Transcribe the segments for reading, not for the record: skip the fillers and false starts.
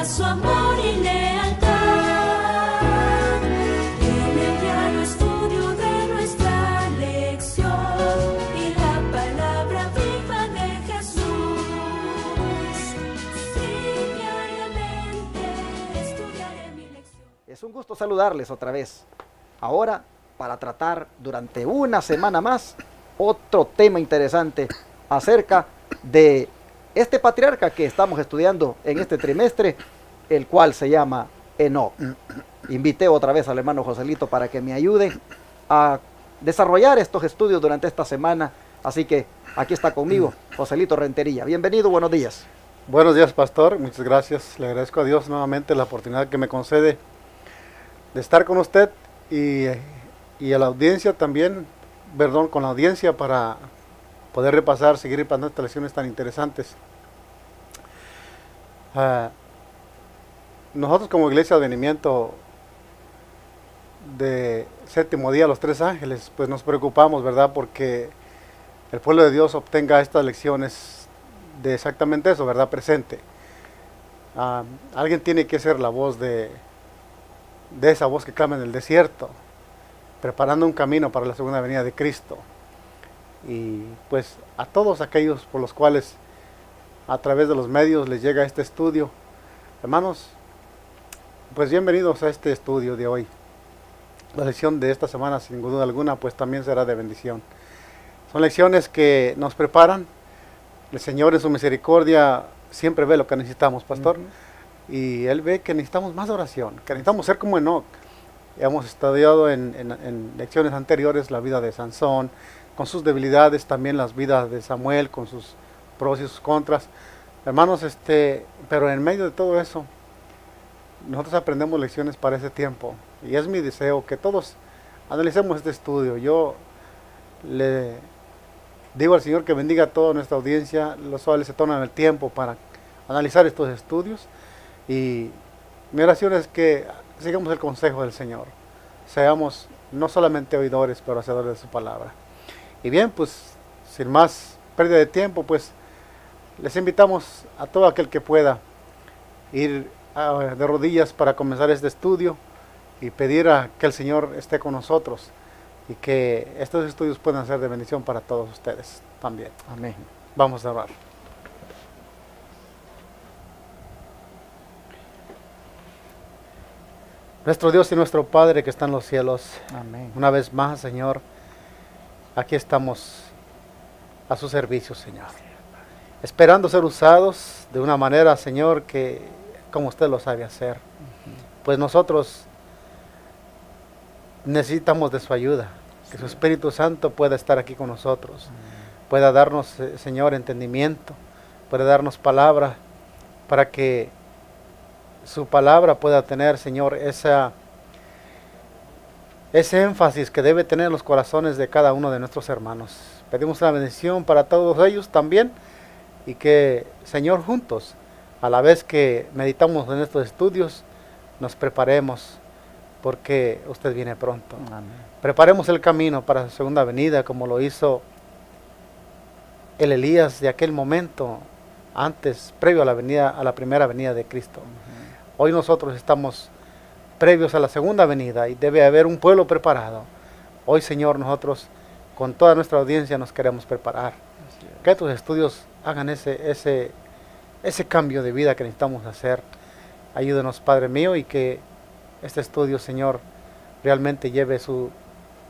su amor y lealtad. En el diario estudio de nuestra lección y la palabra viva de Jesús. Sí, diariamente estudiaré mi lección. Es un gusto saludarles otra vez. Ahora, para tratar durante una semana más otro tema interesante acerca de este patriarca que estamos estudiando en este trimestre, el cual se llama Enoc. Invité otra vez al hermano Joselito para que me ayude a desarrollar estos estudios durante esta semana. Así que aquí está conmigo Joselito Rentería. Bienvenido, buenos días. Buenos días, pastor. Muchas gracias. Le agradezco a Dios nuevamente la oportunidad que me concede de estar con usted y a la audiencia también, perdón, con la audiencia para poder repasar, seguir repasando estas lecciones tan interesantes. Nosotros como Iglesia de Advenimiento de Séptimo Día, los Tres Ángeles, pues nos preocupamos, ¿verdad? Porque el pueblo de Dios obtenga estas lecciones de exactamente eso, ¿verdad? Presente. Alguien tiene que ser la voz de esa voz que clama en el desierto, preparando un camino para la segunda venida de Cristo. Y pues a todos aquellos por los cuales a través de los medios les llega este estudio, hermanos, pues bienvenidos a este estudio de hoy. La lección de esta semana, sin duda alguna, pues también será de bendición. Son lecciones que nos preparan. El Señor en su misericordia siempre ve lo que necesitamos, pastor. Y Él ve que necesitamos más oración, que necesitamos ser como Enoc. Hemos estudiado en lecciones anteriores la vida de Sansón, con sus debilidades, también las vidas de Samuel, con sus pros y sus contras. Hermanos, pero en medio de todo eso, nosotros aprendemos lecciones para ese tiempo. Y es mi deseo que todos analicemos este estudio. Yo le digo al Señor que bendiga a toda nuestra audiencia, los cuales se toman el tiempo para analizar estos estudios. Y mi oración es que sigamos el consejo del Señor. Seamos no solamente oidores, pero hacedores de su palabra. Y bien, pues, sin más pérdida de tiempo, pues, les invitamos a todo aquel que pueda ir de rodillas para comenzar este estudio y pedir a que el Señor esté con nosotros y que estos estudios puedan ser de bendición para todos ustedes también. Amén. Vamos a orar. Nuestro Dios y nuestro Padre que está en los cielos, Amén. una vez más, Señor, aquí estamos a su servicio, Señor, esperando ser usados de una manera, Señor, que como usted lo sabe hacer. Pues nosotros necesitamos de su ayuda, que su Espíritu Santo pueda estar aquí con nosotros, pueda darnos, Señor, entendimiento, pueda darnos palabra, para que su palabra pueda tener, Señor, ese énfasis que debe tener en los corazones de cada uno de nuestros hermanos. Pedimos una bendición para todos ellos también, y que, Señor, juntos, a la vez que meditamos en estos estudios, nos preparemos, porque usted viene pronto. Amén. Preparemos el camino para su segunda venida, como lo hizo el Elías de aquel momento, antes, previo a la primera venida de Cristo. Hoy nosotros estamos previos a la segunda venida y debe haber un pueblo preparado. Hoy, Señor, nosotros con toda nuestra audiencia nos queremos preparar. Que tus estudios hagan ese cambio de vida que necesitamos hacer. Ayúdenos, Padre mío, y que este estudio, Señor, realmente lleve su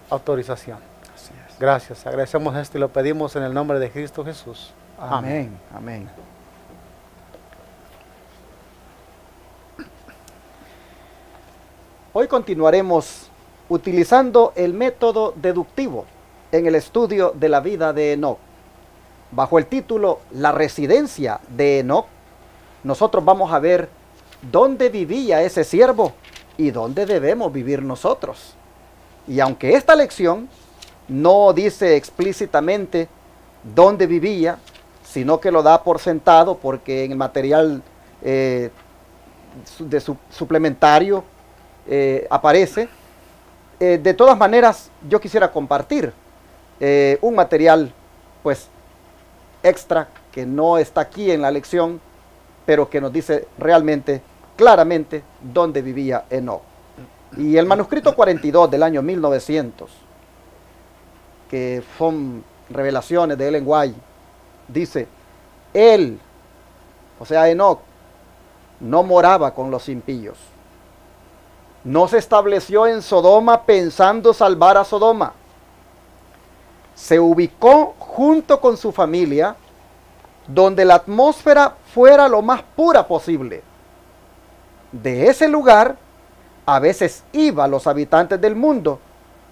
autorización. Así es. Gracias, agradecemos esto y lo pedimos en el nombre de Cristo Jesús. Amén. Amén. Hoy continuaremos utilizando el método deductivo en el estudio de la vida de Enoc. Bajo el título La residencia de Enoc, nosotros vamos a ver dónde vivía ese siervo y dónde debemos vivir nosotros. Y aunque esta lección no dice explícitamente dónde vivía, sino que lo da por sentado porque en el material suplementario aparece. De todas maneras, yo quisiera compartir un material pues extra que no está aquí en la lección, pero que nos dice realmente claramente dónde vivía Enoc. Y el manuscrito 42 del año 1900, que son revelaciones de Ellen White, dice, él, o sea Enoc, no moraba con los impíos. No se estableció en Sodoma pensando salvar a Sodoma. Se ubicó junto con su familia donde la atmósfera fuera lo más pura posible. De ese lugar, a veces iban los habitantes del mundo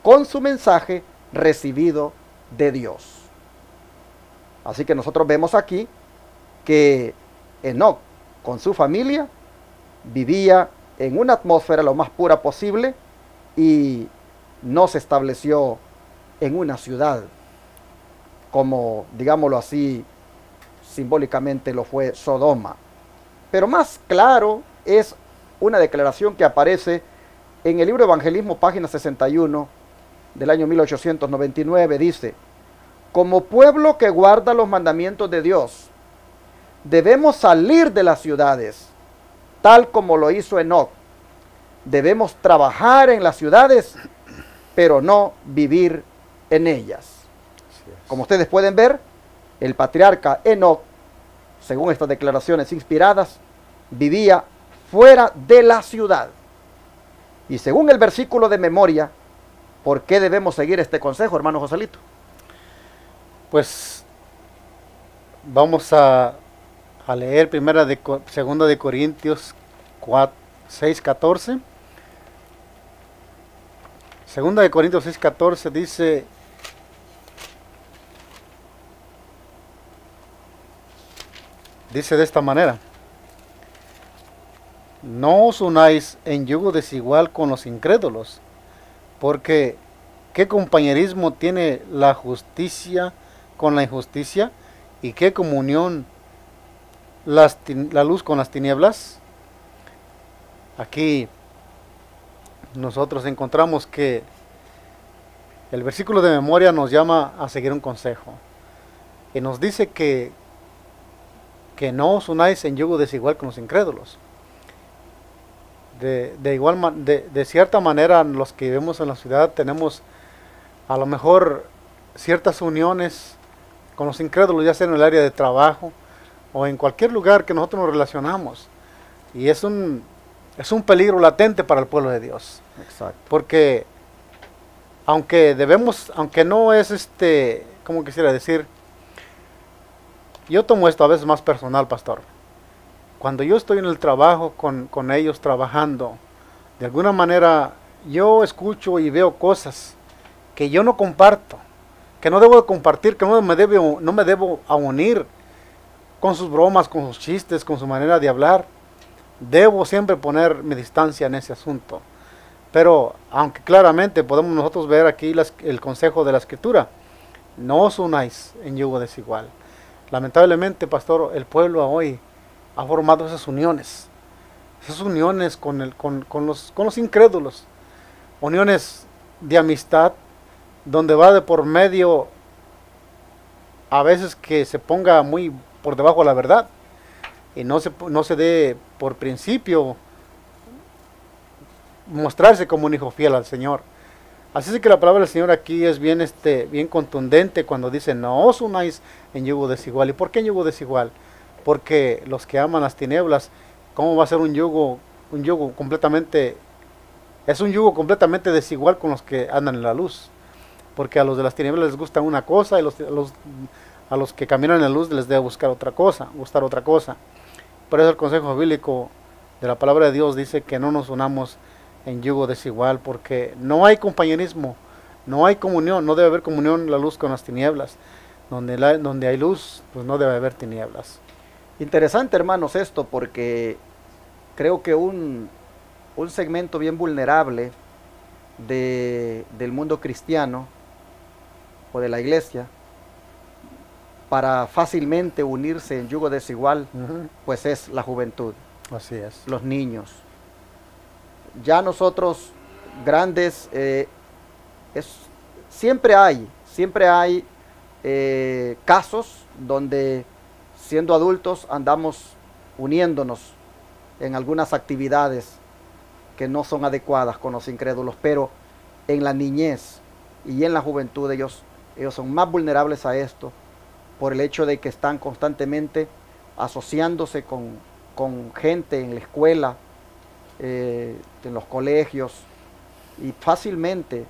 con su mensaje recibido de Dios. Así que nosotros vemos aquí que Enoc con su familia vivía en una atmósfera lo más pura posible y no se estableció en una ciudad como, digámoslo así, simbólicamente lo fue Sodoma. Pero más claro es una declaración que aparece en el libro Evangelismo, página 61 del año 1899, dice, como pueblo que guarda los mandamientos de Dios, debemos salir de las ciudades, tal como lo hizo Enoc. Debemos trabajar en las ciudades, pero no vivir en ellas. Como ustedes pueden ver, el patriarca Enoc, según estas declaraciones inspiradas, vivía fuera de la ciudad. Y según el versículo de memoria, ¿por qué debemos seguir este consejo, hermano Joselito? Pues vamos a leer segunda de Corintios 6:14. Segunda de Corintios 6:14 dice de esta manera: no os unáis en yugo desigual con los incrédulos, porque ¿qué compañerismo tiene la justicia con la injusticia? ¿Y qué comunión la luz con las tinieblas? Aquí nosotros encontramos que el versículo de memoria nos llama a seguir un consejo y nos dice que no os unáis en yugo desigual con los incrédulos. De cierta manera, los que vivimos en la ciudad tenemos a lo mejor ciertas uniones con los incrédulos, ya sea en el área de trabajo o en cualquier lugar que nosotros nos relacionamos, y es un peligro latente para el pueblo de Dios. Exacto. Porque aunque no es ¿cómo quisiera decir? Yo tomo esto a veces más personal, pastor. Cuando yo estoy en el trabajo con ellos trabajando, de alguna manera yo escucho y veo cosas que yo no comparto, que no debo de compartir, que no me debo a unir con sus bromas, con sus chistes, con su manera de hablar. Debo siempre poner mi distancia en ese asunto. Pero aunque claramente podemos nosotros ver aquí el consejo de la Escritura, no os unáis en yugo desigual. Lamentablemente, pastor, el pueblo hoy ha formado esas uniones con los incrédulos, uniones de amistad, donde va de por medio a veces que se ponga muy por debajo de la verdad y no se dé por principio mostrarse como un hijo fiel al Señor. Así es que la palabra del Señor aquí es bien contundente cuando dice no os unáis en yugo desigual. ¿Y por qué en yugo desigual? Porque los que aman las tinieblas, ¿cómo va a ser un yugo completamente? Es un yugo completamente desigual con los que andan en la luz. Porque a los de las tinieblas les gusta una cosa y a los que caminan en la luz les debe gustar otra cosa. Por eso el consejo bíblico de la palabra de Dios dice que no nos unamos en yugo desigual, porque no hay compañerismo, no hay comunión, no debe haber comunión la luz con las tinieblas. Donde hay luz, pues no debe haber tinieblas. Interesante, hermanos, esto, porque creo que un segmento bien vulnerable del mundo cristiano o de la iglesia para fácilmente unirse en yugo desigual, pues es la juventud. Así es. Los niños. Ya nosotros grandes, siempre hay casos donde siendo adultos andamos uniéndonos en algunas actividades que no son adecuadas con los incrédulos, pero en la niñez y en la juventud ellos son más vulnerables a esto por el hecho de que están constantemente asociándose con gente en la escuela, en los colegios, y fácilmente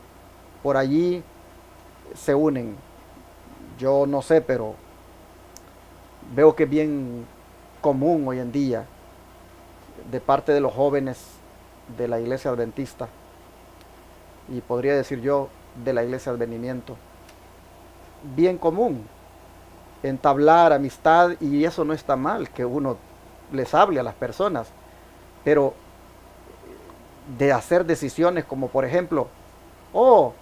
por allí se unen. Yo no sé, pero veo que es bien común hoy en día de parte de los jóvenes de la iglesia adventista, y podría decir yo de la iglesia Advenimiento, bien común entablar amistad, y eso no está mal que uno les hable a las personas, pero de hacer decisiones como por ejemplo, oh,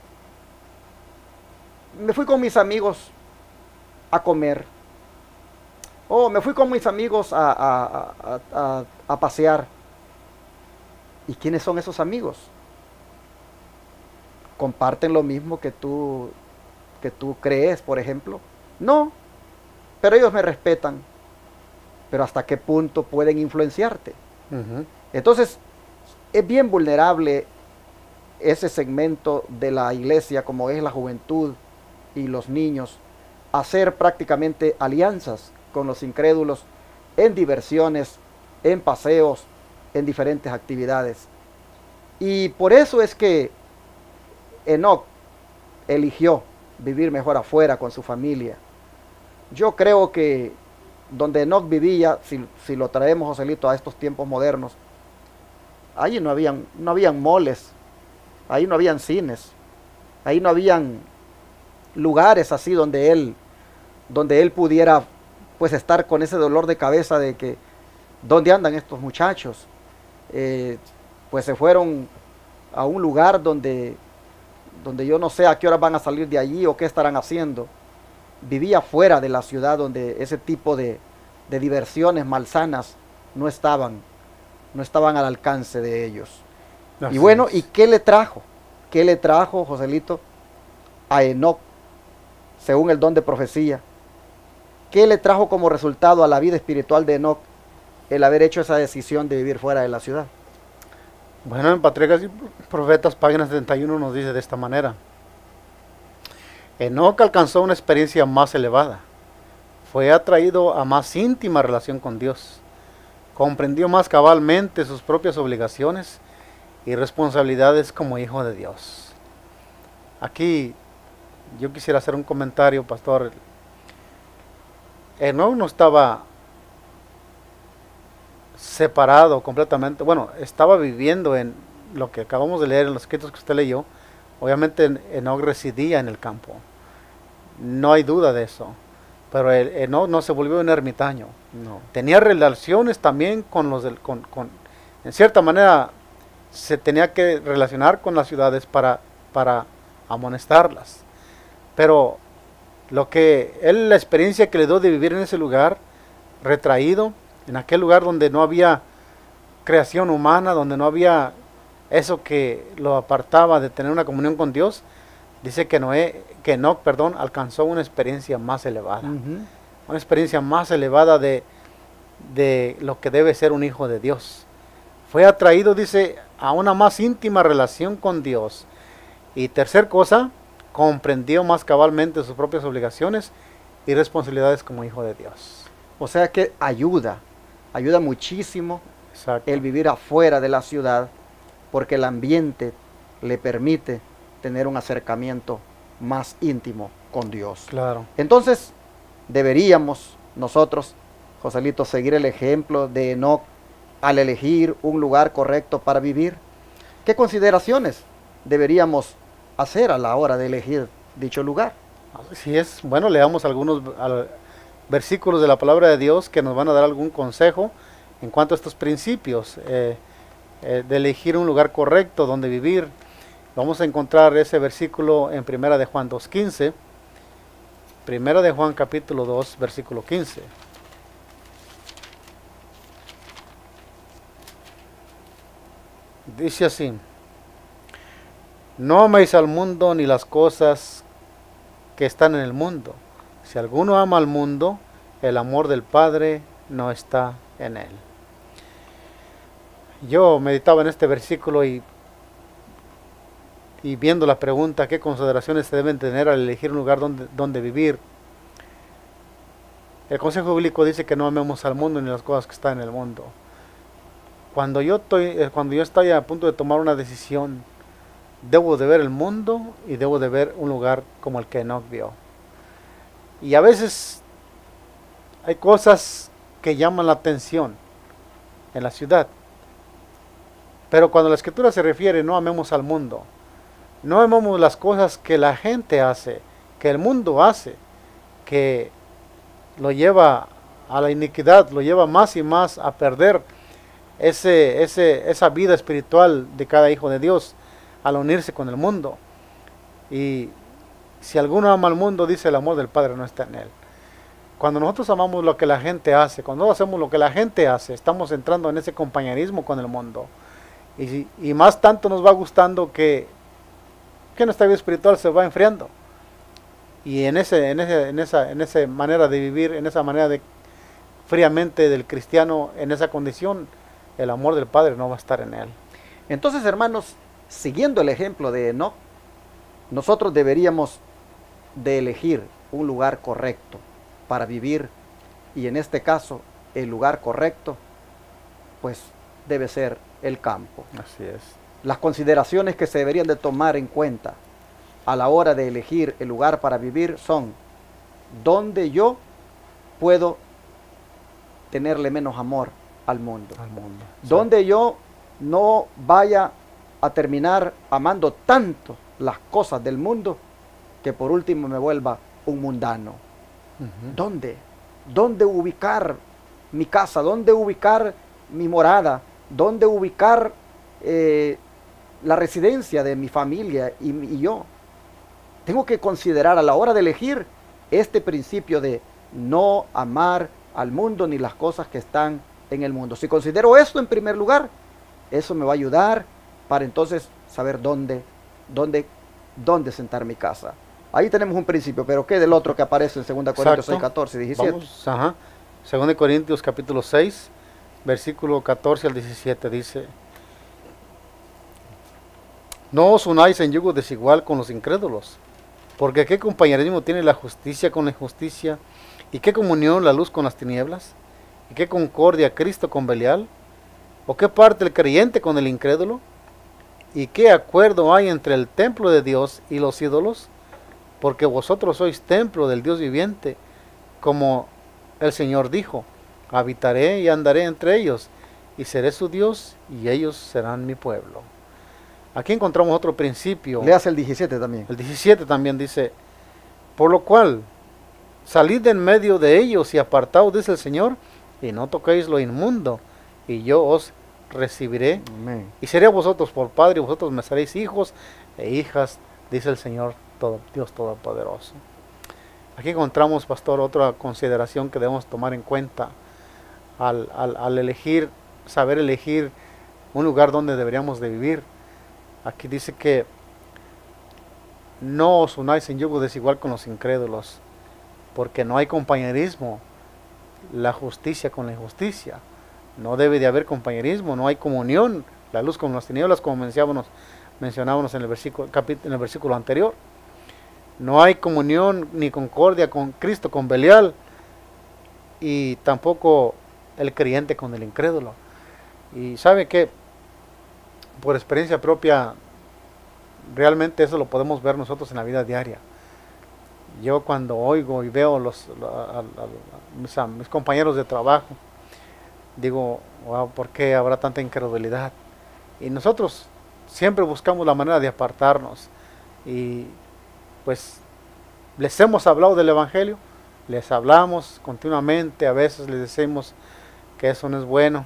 me fui con mis amigos a comer, oh, me fui con mis amigos a pasear. ¿Y quiénes son esos amigos? ¿Comparten lo mismo que tú crees, por ejemplo? No, pero ellos me respetan. Pero ¿hasta qué punto pueden influenciarte? Entonces, es bien vulnerable ese segmento de la iglesia, como es la juventud y los niños, a hacer prácticamente alianzas con los incrédulos en diversiones, en paseos, en diferentes actividades. Y por eso es que Enoc eligió vivir mejor afuera con su familia. Yo creo que donde Enoc vivía, si lo traemos, Joselito, a estos tiempos modernos, allí no habían moles, ahí no habían cines, ahí no habían lugares así donde él pudiera pues estar con ese dolor de cabeza de que ¿dónde andan estos muchachos? Pues se fueron a un lugar donde yo no sé a qué horas van a salir de allí o qué estarán haciendo. Vivía fuera de la ciudad, donde ese tipo de diversiones malsanas no estaban al alcance de ellos. Así y bueno, es. ¿y qué le trajo? ¿Qué le trajo, Joselito, a Enoc, según el don de profecía? ¿Qué le trajo como resultado a la vida espiritual de Enoc el haber hecho esa decisión de vivir fuera de la ciudad? Bueno, en Patriarcas y Profetas, página 71, nos dice de esta manera: Enoc alcanzó una experiencia más elevada, fue atraído a más íntima relación con Dios, comprendió más cabalmente sus propias obligaciones y responsabilidades como hijo de Dios. Aquí yo quisiera hacer un comentario, pastor. Enoc no estaba separado completamente, bueno, estaba viviendo en lo que acabamos de leer en los escritos que usted leyó. Obviamente Enoc residía en el campo, no hay duda de eso, pero Enoc no se volvió un ermitaño. No. Tenía relaciones también con los en cierta manera se tenía que relacionar con las ciudades para amonestarlas, pero la experiencia que le dio de vivir en ese lugar retraído, en aquel lugar donde no había creación humana, donde no había eso que lo apartaba de tener una comunión con Dios, dice que Enoc, alcanzó una experiencia más elevada. Una experiencia más elevada de lo que debe ser un hijo de Dios. Fue atraído, dice, a una más íntima relación con Dios. Y tercer cosa, comprendió más cabalmente sus propias obligaciones y responsabilidades como hijo de Dios. O sea que ayuda muchísimo Exacto. el vivir afuera de la ciudad, porque el ambiente le permite tener un acercamiento más íntimo con Dios. Claro. Entonces, deberíamos nosotros, Joselito, seguir el ejemplo de Enoc al elegir un lugar correcto para vivir. ¿Qué consideraciones deberíamos hacer a la hora de elegir dicho lugar? Así es. Bueno, leamos algunos versículos de la palabra de Dios que nos van a dar algún consejo en cuanto a estos principios de elegir un lugar correcto donde vivir. Vamos a encontrar ese versículo en Primera de Juan 2:15. Primera de Juan capítulo 2, versículo 15. Dice así: no améis al mundo ni las cosas que están en el mundo. Si alguno ama al mundo, el amor del Padre no está en él. Yo meditaba en este versículo y viendo la pregunta, ¿qué consideraciones se deben tener al elegir un lugar donde vivir? El consejo bíblico dice que no amemos al mundo ni las cosas que están en el mundo. Cuando yo estoy a punto de tomar una decisión, debo de ver el mundo y debo de ver un lugar como el que Enoc vio. Y a veces hay cosas que llaman la atención en la ciudad. Pero cuando la escritura se refiere, no amemos al mundo, no amemos las cosas que la gente hace, que el mundo hace, que lo lleva a la iniquidad, lo lleva más y más a perder esa vida espiritual de cada hijo de Dios al unirse con el mundo. Y si alguno ama al mundo, dice, el amor del Padre no está en él. Cuando nosotros amamos lo que la gente hace, cuando hacemos lo que la gente hace, estamos entrando en ese compañerismo con el mundo. Y más tanto nos va gustando que nuestra vida espiritual se va enfriando. Y en esa manera de vivir, en esa manera de fríamente del cristiano, en esa condición, el amor del Padre no va a estar en él. Entonces, hermanos, siguiendo el ejemplo de Enoc, nosotros deberíamos de elegir un lugar correcto para vivir, y en este caso, el lugar correcto, pues debe ser el campo. Así es. Las consideraciones que se deberían de tomar en cuenta a la hora de elegir el lugar para vivir son donde yo puedo tenerle menos amor al mundo. Donde yo no vaya a terminar amando tanto las cosas del mundo que por último me vuelva un mundano. ¿Dónde? ¿Dónde ubicar mi casa? ¿Dónde ubicar mi morada? ¿Dónde ubicar la residencia de mi familia y yo? Tengo que considerar a la hora de elegir este principio de no amar al mundo ni las cosas que están en el mundo. Si considero esto en primer lugar, eso me va a ayudar para entonces saber dónde sentar mi casa. Ahí tenemos un principio, pero ¿qué del otro que aparece en 2 Corintios 6, 14 y 17? Vamos, 2 Corintios capítulo 6, versículo 14 al 17 dice: no os unáis en yugo desigual con los incrédulos, porque ¿qué compañerismo tiene la justicia con la injusticia? ¿Y qué comunión la luz con las tinieblas? ¿Y qué concordia Cristo con Belial? ¿O qué parte el creyente con el incrédulo? ¿Y qué acuerdo hay entre el templo de Dios y los ídolos? Porque vosotros sois templo del Dios viviente, como el Señor dijo: habitaré y andaré entre ellos, y seré su Dios, y ellos serán mi pueblo. Aquí encontramos otro principio. Leas el 17 también. El 17 también dice: por lo cual, salid de en medio de ellos y apartaos, dice el Señor, y no toquéis lo inmundo, y yo os recibiré. Amén. Y seré a vosotros por padre, y vosotros me seréis hijos e hijas, dice el Señor Dios Todopoderoso. Aquí encontramos, pastor, otra consideración que debemos tomar en cuenta al elegir, saber elegir un lugar donde deberíamos de vivir. Aquí dice que no os unáis en yugo desigual con los incrédulos, porque no hay compañerismo, la justicia con la injusticia. No debe de haber compañerismo, no hay comunión, la luz con las tinieblas, como mencionábamos en el versículo anterior. No hay comunión ni concordia con Cristo, con Belial, y tampoco el creyente con el incrédulo. Y sabe que por experiencia propia, realmente eso lo podemos ver nosotros en la vida diaria. Yo cuando oigo y veo mis compañeros de trabajo, digo, wow, ¿por qué habrá tanta incredulidad? Y nosotros siempre buscamos la manera de apartarnos. Y pues les hemos hablado del Evangelio, les hablamos continuamente, a veces les decimos que eso no es bueno,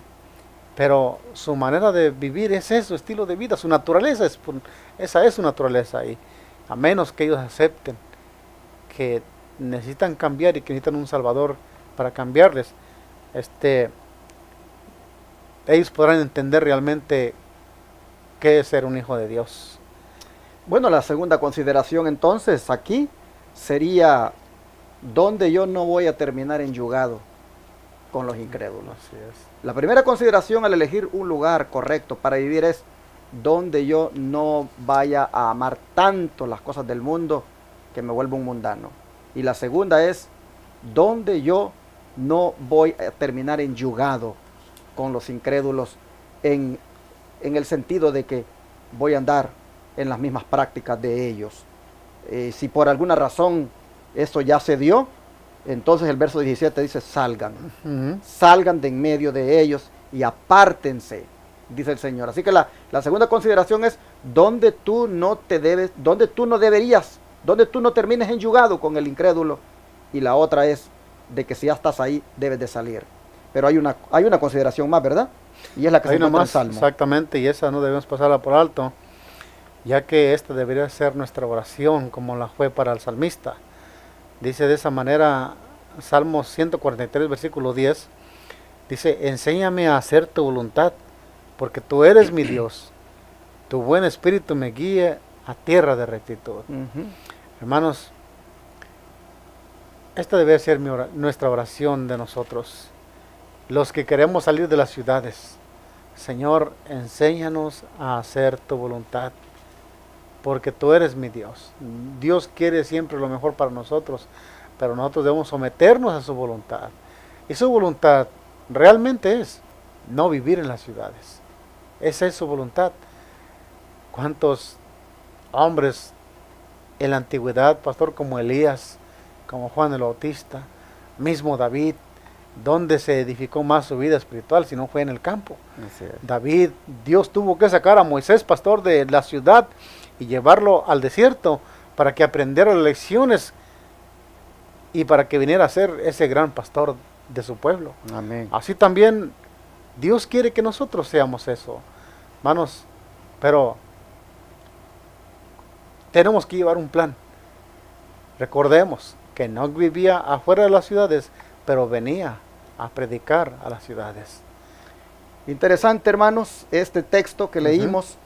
pero su manera de vivir es eso, estilo de vida, su naturaleza, esa es su naturaleza. Y a menos que ellos acepten que necesitan cambiar y que necesitan un Salvador para cambiarles, ellos podrán entender realmente qué es ser un hijo de Dios. Bueno, la segunda consideración entonces aquí sería donde yo no voy a terminar enyugado con los incrédulos. Así es. La primera consideración al elegir un lugar correcto para vivir es donde yo no vaya a amar tanto las cosas del mundo que me vuelva un mundano. Y la segunda es donde yo no voy a terminar enyugado con los incrédulos en el sentido de que voy a andar en las mismas prácticas de ellos. Si por alguna razón eso ya se dio, entonces el verso 17 dice salgan, salgan de en medio de ellos y apártense, dice el Señor. Así que la segunda consideración es donde tú no deberías, donde tú no termines enyugado con el incrédulo, y la otra es de que si ya estás ahí debes de salir. Pero hay una consideración más, ¿verdad? Y es la que se encuentra en el Salmo. Exactamente, y esa no debemos pasarla por alto, ya que esta debería ser nuestra oración como la fue para el salmista. Dice de esa manera, Salmo 143, versículo 10, dice, enséñame a hacer tu voluntad, porque tú eres mi Dios. Tu buen espíritu me guíe a tierra de rectitud. Hermanos, esta debe ser nuestra oración de nosotros, los que queremos salir de las ciudades. Señor, enséñanos a hacer tu voluntad, porque tú eres mi Dios. Dios quiere siempre lo mejor para nosotros, pero nosotros debemos someternos a su voluntad. Y su voluntad realmente es no vivir en las ciudades. Esa es su voluntad. ¿Cuántos hombres en la antigüedad, pastor, como Elías, como Juan el Bautista, mismo David, donde se edificó más su vida espiritual si no fue en el campo? David, Dios tuvo que sacar a Moisés, pastor, de la ciudad y llevarlo al desierto para que aprendiera las lecciones y para que viniera a ser ese gran pastor de su pueblo. Amén. Así también Dios quiere que nosotros seamos eso, hermanos, pero tenemos que llevar un plan. Recordemos que Enoc vivía afuera de las ciudades, pero venía a predicar a las ciudades. Interesante, hermanos, este texto que leímos,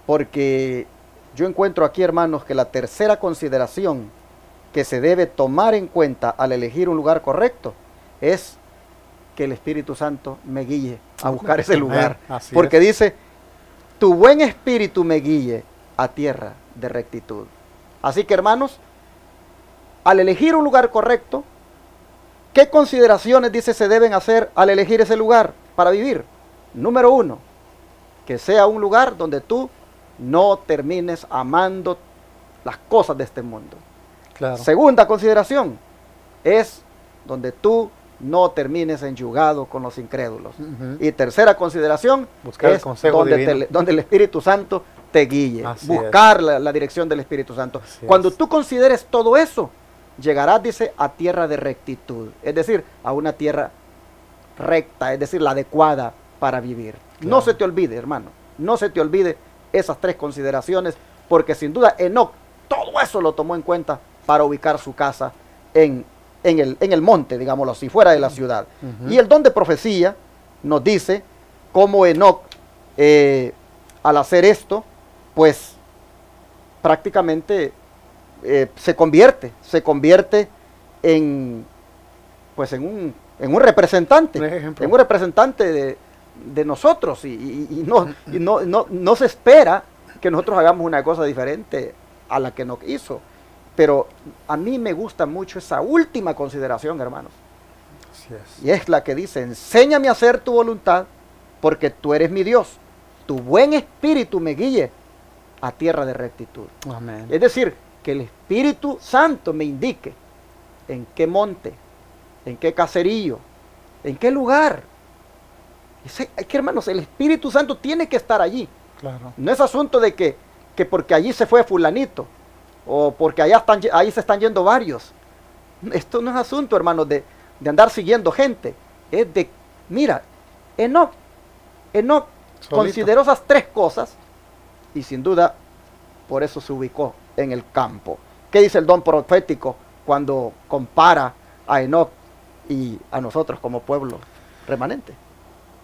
porque yo encuentro aquí, hermanos, que la tercera consideración que se debe tomar en cuenta al elegir un lugar correcto es que el Espíritu Santo me guíe a buscar ese lugar. Porque dice, tu buen espíritu me guíe a tierra de rectitud. Así que, hermanos, al elegir un lugar correcto, ¿qué consideraciones, dice, se deben hacer al elegir ese lugar para vivir? Número 1, que sea un lugar donde tú no termines amando las cosas de este mundo. Claro. Segunda consideración, es donde tú no termines enyugado con los incrédulos. Y tercera consideración, buscar es el consejo divino. donde el Espíritu Santo te guíe. Así buscar la dirección del Espíritu Santo. Así Cuando es. tú consideres todo eso, llegarás, dice, a tierra de rectitud. Es decir, a una tierra recta, es decir, la adecuada para vivir. Claro. No se te olvide, hermano, no se te olvide esas tres consideraciones, porque sin duda Enoc todo eso lo tomó en cuenta para ubicar su casa en el monte, digámoslo así, fuera de la ciudad. Y el don de profecía nos dice cómo Enoc, al hacer esto, pues prácticamente se convierte en un representante, en un representante de nosotros, y no se espera que nosotros hagamos una cosa diferente a la que nos hizo. Pero a mí me gusta mucho esa última consideración, hermanos. Así es. Y es la que dice, enséñame a hacer tu voluntad, porque tú eres mi Dios. Tu buen espíritu me guíe a tierra de rectitud. Amén. Es decir, que el Espíritu Santo me indique en qué monte, en qué caserío, en qué lugar. Es que, hermanos, el Espíritu Santo tiene que estar allí. Claro. No es asunto de que porque allí se fue fulanito, o porque ahí se están yendo varios. Esto no es asunto, hermanos, de andar siguiendo gente. Es de, mira, Enoc consideró esas tres cosas, y sin duda, por eso se ubicó en el campo. ¿Qué dice el don profético cuando compara a Enoc y a nosotros como pueblo remanente?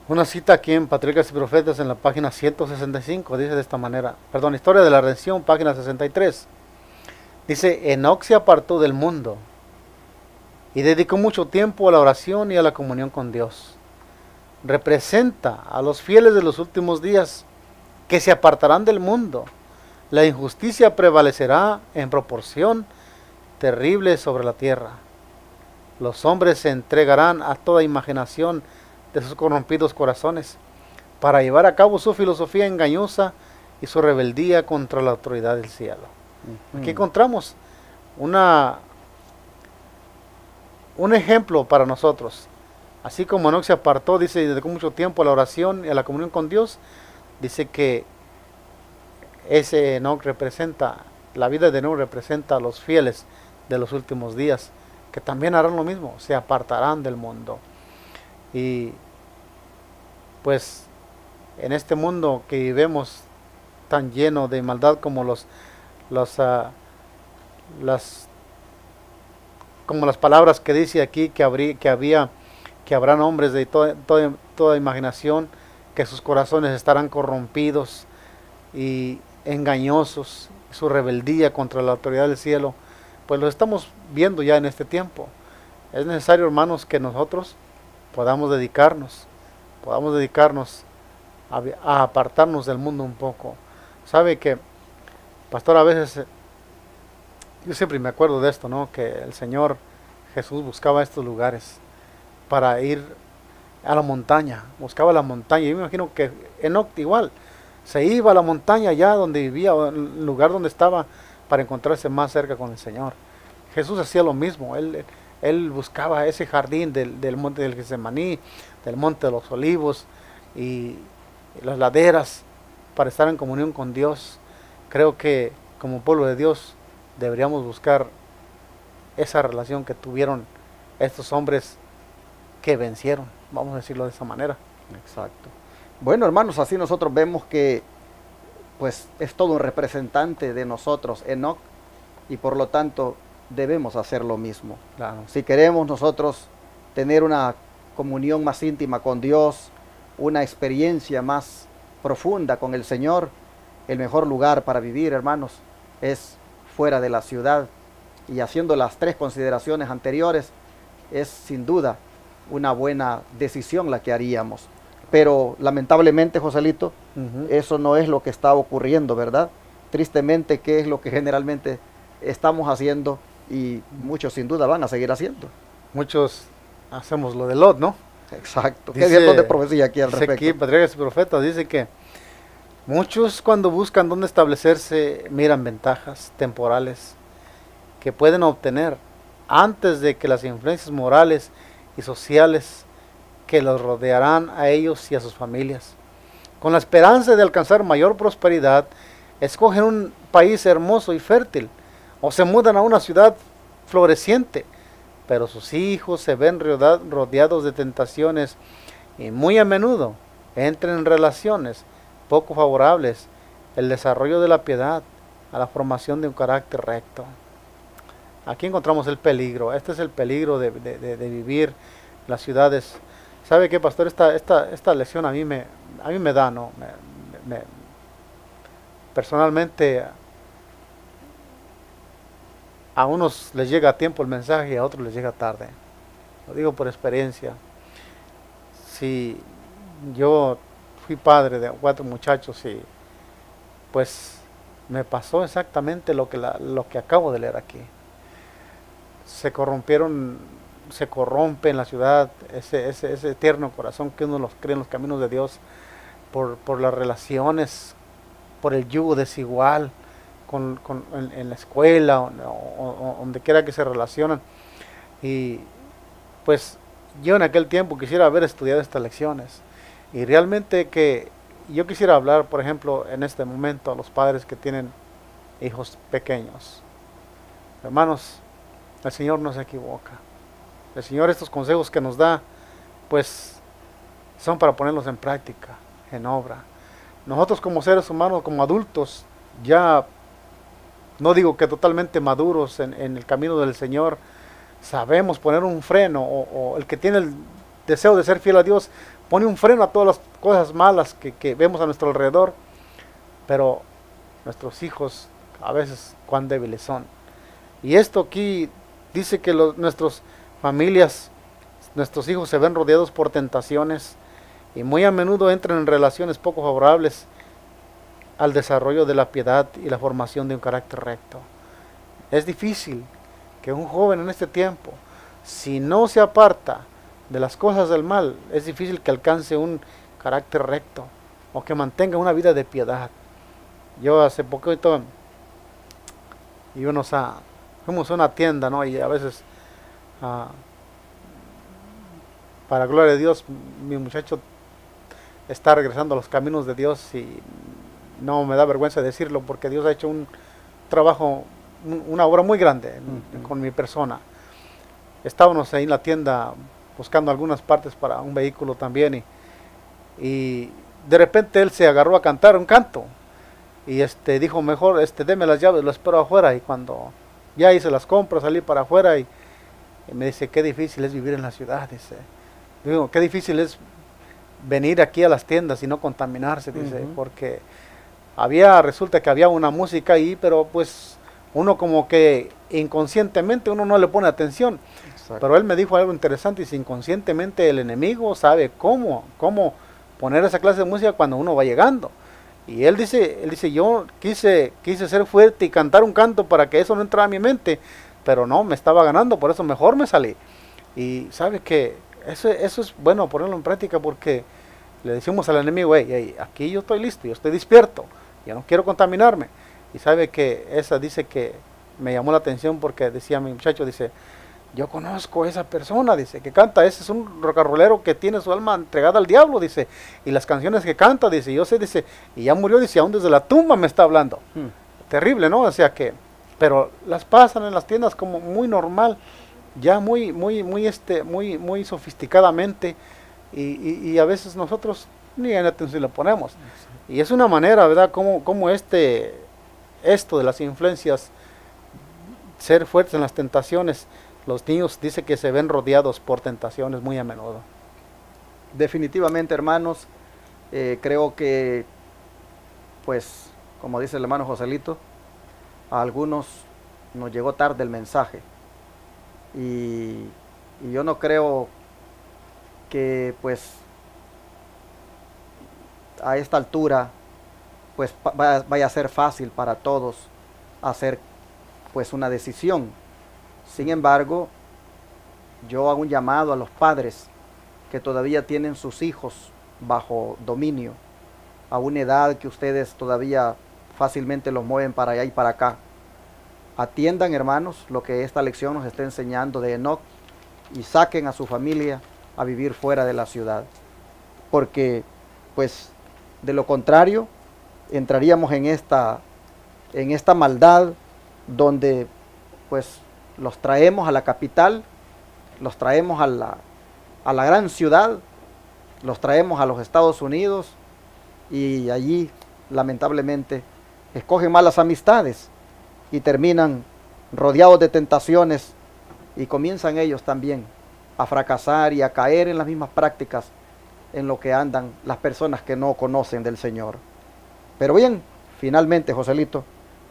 Una cita aquí en Patriarcas y Profetas en la página 165 dice de esta manera, Historia de la Redención, página 63. Dice, Enoc se apartó del mundo y dedicó mucho tiempo a la oración y a la comunión con Dios. representa a los fieles de los últimos días que se apartarán del mundo. La injusticia prevalecerá en proporción terrible sobre la tierra. Los hombres se entregarán a toda imaginación de sus corrompidos corazones para llevar a cabo su filosofía engañosa y su rebeldía contra la autoridad del cielo. Aquí encontramos un ejemplo para nosotros. Así como Enoc se apartó, dice, dedicó mucho tiempo a la oración y a la comunión con Dios, dice que ese Enoc representa, la vida de Enoc representa a los fieles de los últimos días, que también harán lo mismo, se apartarán del mundo. Y pues en este mundo que vivimos tan lleno de maldad como como las palabras que dice aquí que habrán hombres de toda imaginación, que sus corazones estarán corrompidos y engañosos, su rebeldía contra la autoridad del cielo, pues lo estamos viendo ya en este tiempo. Es necesario, hermanos, que nosotros podamos dedicarnos a apartarnos del mundo un poco. Sabe que, pastor, a veces yo siempre me acuerdo de esto, ¿no? Que el Señor Jesús buscaba estos lugares para ir a la montaña, buscaba la montaña. Yo me imagino que Enoc igual, se iba a la montaña allá donde vivía, el lugar donde estaba, para encontrarse más cerca con el Señor. Jesús hacía lo mismo, él buscaba ese jardín del monte del Getsemaní, del monte de los olivos y las laderas para estar en comunión con Dios. Creo que como pueblo de Dios deberíamos buscar esa relación que tuvieron estos hombres que vencieron, vamos a decirlo de esa manera. Exacto. Bueno, hermanos, así nosotros vemos que pues es todo un representante de nosotros, Enoc, y por lo tanto debemos hacer lo mismo. Claro. Si queremos nosotros tener una comunión más íntima con Dios, una experiencia más profunda con el Señor, el mejor lugar para vivir, hermanos, es fuera de la ciudad. Y haciendo las tres consideraciones anteriores, es sin duda una buena decisión la que haríamos. Pero lamentablemente, Joselito, eso no es lo que está ocurriendo, ¿verdad? Tristemente, ¿qué es lo que generalmente estamos haciendo? Y muchos sin duda van a seguir haciendo. Muchos hacemos lo de Lot, ¿no? Exacto. Dice, ¿qué viento de profecía aquí al dice respecto? aquí, Patriarcas y Profetas, dice que muchos cuando buscan dónde establecerse, miran ventajas temporales que pueden obtener antes de que las influencias morales y sociales que los rodearán a ellos y a sus familias. Con la esperanza de alcanzar mayor prosperidad, escogen un país hermoso y fértil, o se mudan a una ciudad floreciente, pero sus hijos se ven rodeados de tentaciones y muy a menudo entran en relaciones poco favorables el desarrollo de la piedad a la formación de un carácter recto. Aquí encontramos el peligro. Este es el peligro de vivir en las ciudades. ¿Sabe qué, pastor? Esta lección a mí me da, ¿no? Personalmente, a unos les llega a tiempo el mensaje y a otros les llega tarde. Lo digo por experiencia. Si yo fui padre de 4 muchachos y pues me pasó exactamente lo que acabo de leer aquí. Se corrompe en la ciudad ese tierno corazón que uno los cree en los caminos de Dios por las relaciones, por el yugo desigual en la escuela o donde quiera que se relacionan. Y pues yo en aquel tiempo quisiera haber estudiado estas lecciones y realmente que yo quisiera hablar, por ejemplo, en este momento a los padres que tienen hijos pequeños. Hermanos, el Señor no se equivoca. El Señor, estos consejos que nos da, pues son para ponerlos en práctica, en obra. Nosotros como seres humanos, como adultos, ya no digo que totalmente maduros en el camino del Señor, sabemos poner un freno, o el que tiene el deseo de ser fiel a Dios, pone un freno a todas las cosas malas que vemos a nuestro alrededor. Pero nuestros hijos, a veces, cuán débiles son. Y esto aquí dice que nuestras familias, nuestros hijos se ven rodeados por tentaciones y muy a menudo entran en relaciones poco favorables al desarrollo de la piedad y la formación de un carácter recto. Es difícil que un joven en este tiempo, si no se aparta de las cosas del mal, es difícil que alcance un carácter recto o que mantenga una vida de piedad. Yo hace poquito fuimos a una tienda, ¿no? Y a veces, para gloria de Dios, mi muchacho está regresando a los caminos de Dios y no me da vergüenza decirlo porque Dios ha hecho un trabajo, una obra muy grande con mi persona. Estábamos ahí en la tienda buscando algunas partes para un vehículo también y de repente él se agarró a cantar un canto y dijo, mejor deme las llaves, lo espero afuera. Y cuando ya hice las compras, salí para afuera y me dice, qué difícil es vivir en la ciudad, dice. Digo, qué difícil es venir aquí a las tiendas y no contaminarse, dice, porque resulta que había una música ahí, pero pues uno como que inconscientemente uno no le pone atención. Exacto. Pero él me dijo algo interesante, y si inconscientemente el enemigo sabe cómo poner esa clase de música cuando uno va llegando. Y él dice, yo quise ser fuerte y cantar un canto para que eso no entrara a mi mente, pero no, me estaba ganando, por eso mejor me salí. Y sabe que eso es bueno ponerlo en práctica, porque le decimos al enemigo, hey, aquí yo estoy listo, yo estoy despierto, yo no quiero contaminarme. Y sabe que esa dice que me llamó la atención porque decía mi muchacho, dice, yo conozco a esa persona, dice, que canta, ese es un rocarrolero que tiene su alma entregada al diablo, dice, y las canciones que canta, dice, yo sé, dice, y ya murió, dice, aún desde la tumba me está hablando. Terrible, ¿no? O sea que, pero las pasan en las tiendas como muy normal, ya muy sofisticadamente, y a veces nosotros ni en atención le ponemos. Y es una manera, ¿verdad? Como esto de las influencias, ser fuertes en las tentaciones. Los niños dice que se ven rodeados por tentaciones muy a menudo. Definitivamente, hermanos, creo que, pues, como dice el hermano Joselito, a algunos nos llegó tarde el mensaje. Y yo no creo que, pues, a esta altura, pues, vaya a ser fácil para todos hacer, pues, una decisión. Sin embargo, yo hago un llamado a los padres que todavía tienen sus hijos bajo dominio, a una edad que ustedes todavía fácilmente los mueven para allá y para acá. Atiendan, hermanos, lo que esta lección nos está enseñando de Enoc y saquen a su familia a vivir fuera de la ciudad. Porque, pues, de lo contrario, entraríamos en esta maldad donde, pues, los traemos a la capital, los traemos a la gran ciudad, los traemos a los Estados Unidos y allí, lamentablemente, escogen malas amistades y terminan rodeados de tentaciones y comienzan ellos también a fracasar y a caer en las mismas prácticas en lo que andan las personas que no conocen del Señor. Pero bien, finalmente, Joselito,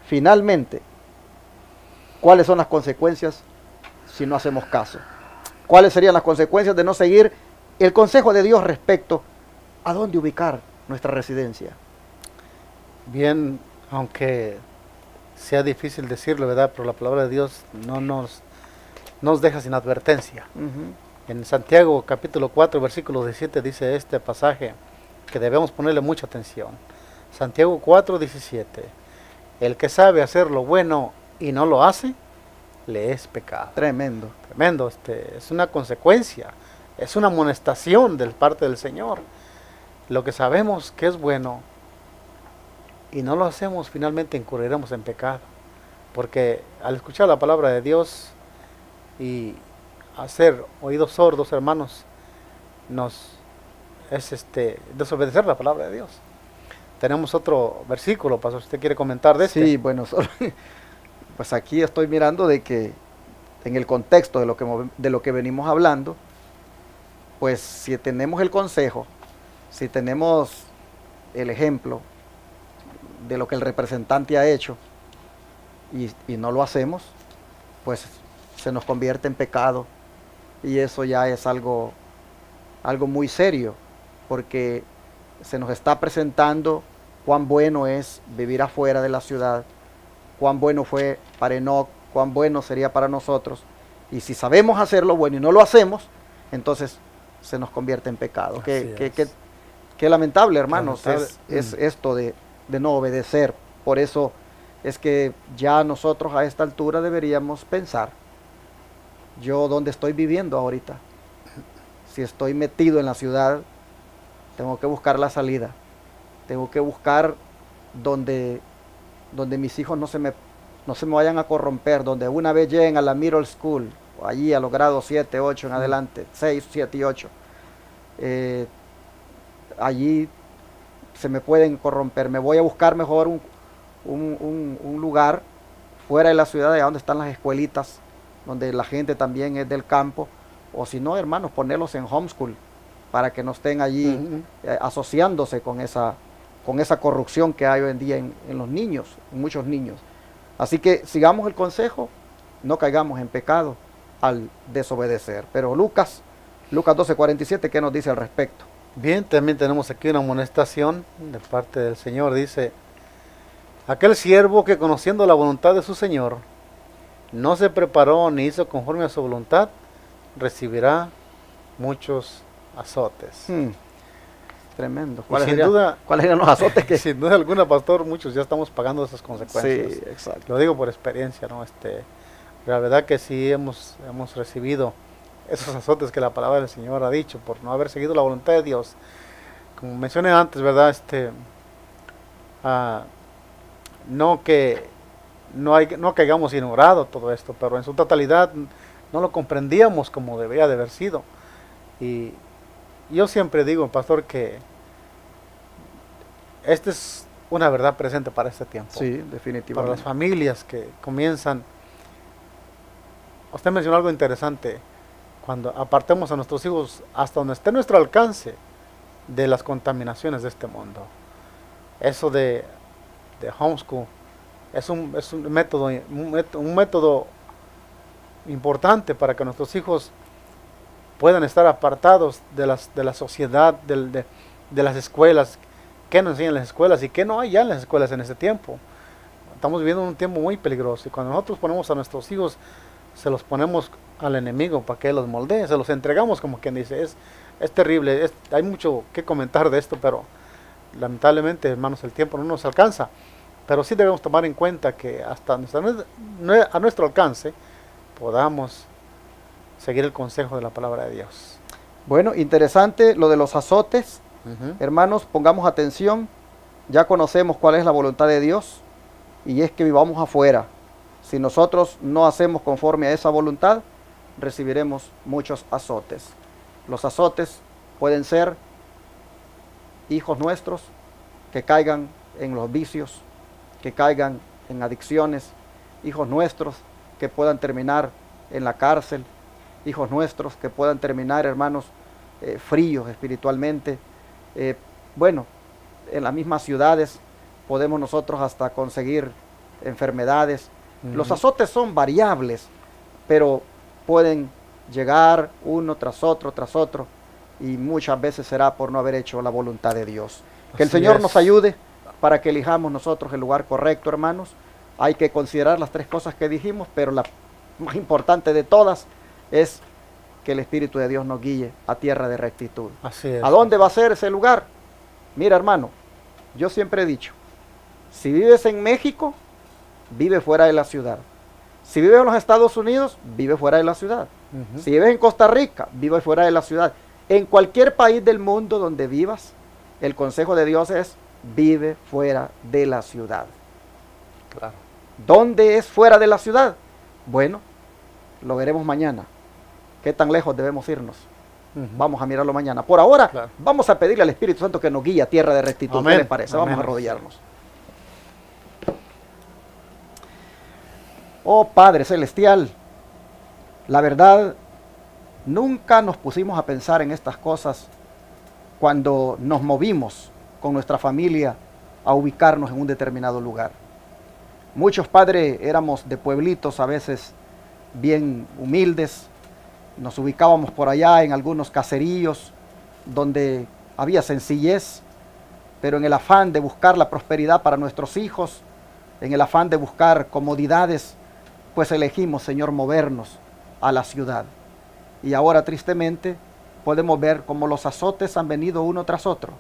finalmente, ¿cuáles son las consecuencias si no hacemos caso? ¿Cuáles serían las consecuencias de no seguir el consejo de Dios respecto a dónde ubicar nuestra residencia? Bien, aunque sea difícil decirlo, ¿verdad? Pero la palabra de Dios no nos deja sin advertencia. En Santiago capítulo 4, versículo 17 dice este pasaje que debemos ponerle mucha atención. Santiago 4, 17. El que sabe hacer lo bueno y no lo hace, le es pecado. Tremendo. Tremendo, es una consecuencia, es una amonestación de parte del Señor. Lo que sabemos que es bueno y no lo hacemos, finalmente incurriremos en pecado. Porque al escuchar la palabra de Dios y hacer oídos sordos, hermanos, es desobedecer la palabra de Dios. Tenemos otro versículo, pastor, ¿usted quiere comentar de este? Sí, bueno, pues aquí estoy mirando de que en el contexto de lo que venimos hablando, pues si tenemos el consejo, si tenemos el ejemplo de lo que el representante ha hecho y no lo hacemos, pues se nos convierte en pecado y eso ya es algo muy serio, porque se nos está presentando cuán bueno es vivir afuera de la ciudad, cuán bueno fue para Enoc, cuán bueno sería para nosotros. Y si sabemos hacer lo bueno y no lo hacemos, entonces se nos convierte en pecado. Qué lamentable, hermanos, es esto de no obedecer. Por eso es que ya nosotros a esta altura deberíamos pensar, yo dónde estoy viviendo ahorita. Si estoy metido en la ciudad, tengo que buscar la salida. Tengo que buscar donde mis hijos no se me vayan a corromper, donde una vez lleguen a la middle school, o allí a los grados 7, 8 en adelante, 6, 7 y 8, allí se me pueden corromper. Me voy a buscar mejor un lugar fuera de la ciudad, de donde están las escuelitas, donde la gente también es del campo, o si no, hermanos, ponerlos en homeschool, para que no estén allí asociándose con esa corrupción que hay hoy en día en los niños, en muchos niños. Así que sigamos el consejo, no caigamos en pecado al desobedecer. Pero Lucas 12:47, ¿qué nos dice al respecto? Bien, también tenemos aquí una amonestación de parte del Señor. Dice: aquel siervo que, conociendo la voluntad de su Señor, no se preparó ni hizo conforme a su voluntad, recibirá muchos azotes. Tremendo. ¿Cuáles serían los azotes que...? Sin duda alguna, pastor, muchos ya estamos pagando esas consecuencias. Sí, exacto. Lo digo por experiencia, ¿no? La verdad que sí hemos recibido esos azotes que la palabra del Señor ha dicho por no haber seguido la voluntad de Dios. Como mencioné antes, ¿verdad? No caigamos ignorado todo esto, pero en su totalidad no lo comprendíamos como debería de haber sido. Y yo siempre digo, pastor, que esta es una verdad presente para este tiempo. Sí, definitivamente. Para las familias que comienzan. Usted mencionó algo interesante. Cuando apartemos a nuestros hijos hasta donde esté nuestro alcance de las contaminaciones de este mundo. Eso de homeschool es un método importante para que nuestros hijos puedan estar apartados de la sociedad, de las escuelas, que nos enseñan las escuelas y que no hay ya en las escuelas en este tiempo. Estamos viviendo un tiempo muy peligroso, y cuando nosotros ponemos a nuestros hijos, se los ponemos al enemigo para que los moldee, se los entregamos, como quien dice. Es terrible, hay mucho que comentar de esto, pero lamentablemente, hermanos, el tiempo no nos alcanza. Pero sí debemos tomar en cuenta que hasta a nuestro alcance podamos seguir el consejo de la palabra de Dios. Bueno, interesante lo de los azotes. Hermanos, pongamos atención. Ya conocemos cuál es la voluntad de Dios, y es que vivamos afuera. Si nosotros no hacemos conforme a esa voluntad, recibiremos muchos azotes. Los azotes pueden ser hijos nuestros que caigan en los vicios, que caigan en adicciones, hijos nuestros que puedan terminar en la cárcel, hijos nuestros que puedan terminar, hermanos, fríos espiritualmente. Bueno, en las mismas ciudades podemos nosotros hasta conseguir enfermedades. Los azotes son variables, pero pueden llegar uno tras otro, y muchas veces será por no haber hecho la voluntad de Dios. Que el Señor nos ayude para que elijamos nosotros el lugar correcto, hermanos. Hay que considerar las tres cosas que dijimos, pero la más importante de todas es que el Espíritu de Dios nos guíe a tierra de rectitud. Así es. ¿A dónde va a ser ese lugar? Mira, hermano, yo siempre he dicho, si vives en México, vive fuera de la ciudad. Si vives en los Estados Unidos, vive fuera de la ciudad. Si vives en Costa Rica, vive fuera de la ciudad. En cualquier país del mundo donde vivas, el consejo de Dios es: vive fuera de la ciudad. Claro. ¿Dónde es fuera de la ciudad? Bueno, lo veremos mañana. ¿Qué tan lejos debemos irnos? Vamos a mirarlo mañana. Por ahora, vamos a pedirle al Espíritu Santo que nos guíe a tierra de rectitud. Amén. ¿Qué les parece? Amén. Vamos a arrodillarnos. Oh Padre Celestial, la verdad, nunca nos pusimos a pensar en estas cosas cuando nos movimos con nuestra familia a ubicarnos en un determinado lugar. Muchos padres éramos de pueblitos, a veces bien humildes. Nos ubicábamos por allá en algunos caseríos donde había sencillez, pero en el afán de buscar la prosperidad para nuestros hijos, en el afán de buscar comodidades, pues elegimos, Señor, movernos a la ciudad. Y ahora, tristemente, podemos ver cómo los azotes han venido uno tras otro.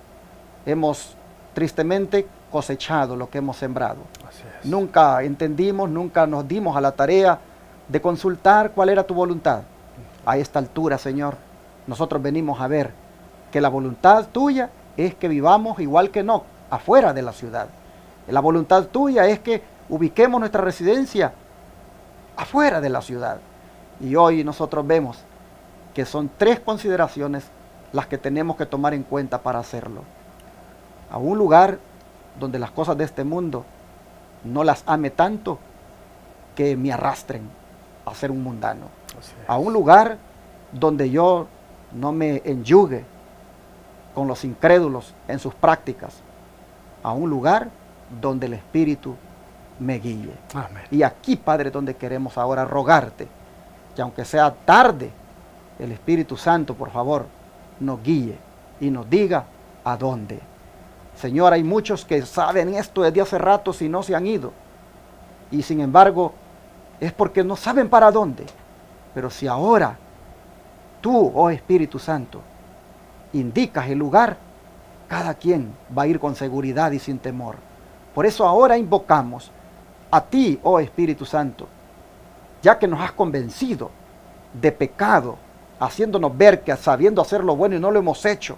Hemos, tristemente, cosechado lo que hemos sembrado. Así es. Nunca entendimos, nunca nos dimos a la tarea de consultar cuál era tu voluntad. A esta altura, Señor, nosotros venimos a ver que la voluntad tuya es que vivamos igual que Enoc, afuera de la ciudad. La voluntad tuya es que ubiquemos nuestra residencia afuera de la ciudad. Y hoy nosotros vemos que son 3 consideraciones las que tenemos que tomar en cuenta para hacerlo. A un lugar donde las cosas de este mundo no las ame tanto que me arrastren a ser un mundano. A un lugar donde yo no me enyugue con los incrédulos en sus prácticas. A un lugar donde el Espíritu me guíe. Amén. Y aquí, Padre, donde queremos ahora rogarte que aunque sea tarde, el Espíritu Santo, por favor, nos guíe y nos diga a dónde. Señor, hay muchos que saben esto desde hace rato y no se han ido. Y sin embargo, es porque no saben para dónde. Pero si ahora tú, oh Espíritu Santo, indicas el lugar, cada quien va a ir con seguridad y sin temor. Por eso ahora invocamos a ti, oh Espíritu Santo, ya que nos has convencido de pecado, haciéndonos ver que sabiendo hacer lo bueno y no lo hemos hecho,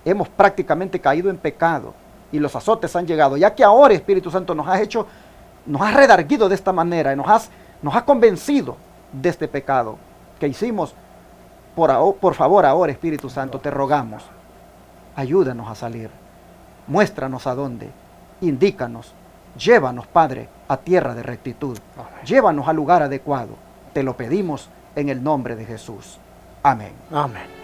hemos prácticamente caído en pecado y los azotes han llegado. Ya que ahora, Espíritu Santo, nos has redarguido de esta manera y nos has convencido de este pecado que hicimos. Por favor, ahora, Espíritu Santo, te rogamos, ayúdanos a salir, muéstranos a dónde, indícanos, llévanos, Padre, a tierra de rectitud, llévanos al lugar adecuado. Te lo pedimos en el nombre de Jesús. Amén. Amén.